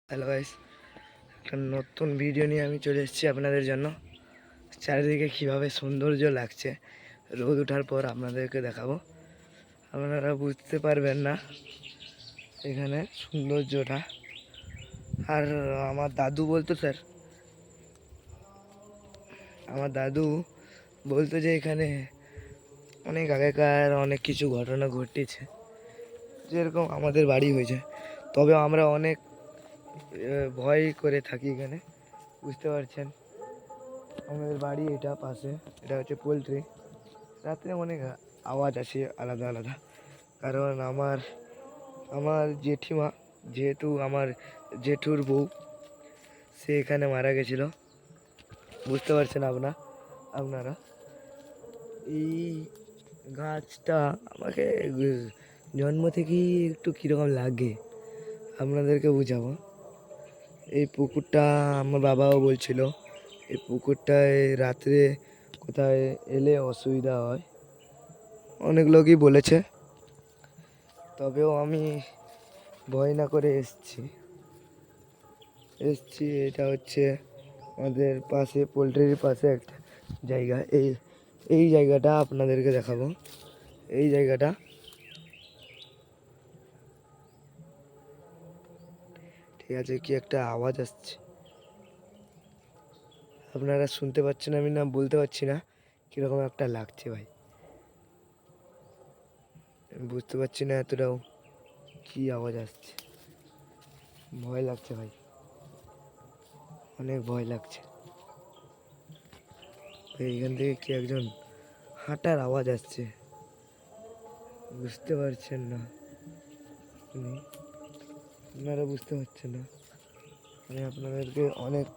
Hello guys, একটা নতুন video নিয়ে আমি চলে এসেছি আপনাদের জন্য। চারিদিকে কীভাবে সৌন্দর্য লাগছে রোদ ওঠার পর আপনাদেরকে দেখাবো। আপনারা বুঝতে পারবেন না এখানে সৌন্দর্যটা। আর আমার দাদু বলতো আমার দাদু বলতো যে এখানে অনেক আগেকার অনেক কিছু ঘটনা ঘটেছে, যেরকম আমাদের বাড়ি হয়েছে। তবে আমরা অনেক ভয় করে থাকি এখানে, বুঝতে পারছেন। আমাদের বাড়ি এটা পাশে, এটা হচ্ছে পোলট্রি। রাত্রে অনেক আওয়াজ আসে আলাদা আলাদা, কারণ আমার জেঠিমা, যেহেতু আমার জেঠুর বউ, সে এখানে মারা গেছিল। বুঝতে পারছেন আপনারা। এই গাছটা আমাকে জন্ম থেকেই একটু কীরকম লাগে আপনাদেরকে বুঝাবো। এই পুকুরটা আমার বাবাও বলছিল, এই পুকুরটায় রাত্রে কোথায় এলে অসুবিধা হয়, অনেক লোকই বলেছে। তবেও আমি ভয় না করে এসছি। এটা হচ্ছে আমাদের পাশে, পোলট্রির পাশে একটা জায়গা। এই জায়গাটা আপনাদেরকে দেখাবো। এই জায়গাটা ঠিক আছে, কি একটা আওয়াজ আসছে আপনারা শুনতে পাচ্ছেন, আমি না বলতে পারছি না, কীরকম একটা লাগছে ভাই। বুঝতে পারছি না এতটাও কি আওয়াজ আসছে। ভয় লাগছে ভাই, অনেক ভয় লাগছে। এইখান থেকে কি একজন হাঁটার আওয়াজ আসছে, বুঝতে পারছেন না আপনারা বুঝতে পারছেন না। আমি আপনাদেরকে অনেক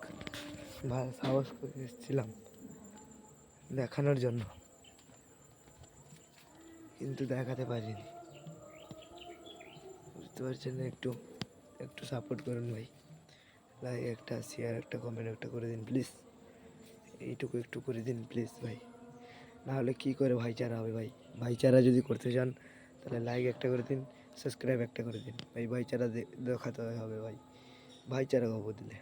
সাহস করে এসেছিলাম দেখানোর জন্য, কিন্তু দেখাতে পারিনি। বুঝতে পারছেন না। একটু একটু সাপোর্ট করুন ভাই। লাইক একটা, শেয়ার একটা, কমেন্ট একটা করে দিন প্লিজ। এইটুকু একটু করে দিন প্লিজ ভাই, নাহলে কী করে ভাইচারা হবে ভাই। ভাইচারা যদি করতে চান তাহলে লাইক একটা করে দিন, সাবস্ক্রাইব একটা করে দিন ভাই। ভাইচারা দেখাতে হবে ভাই, ভাইচারা খবর দিলে।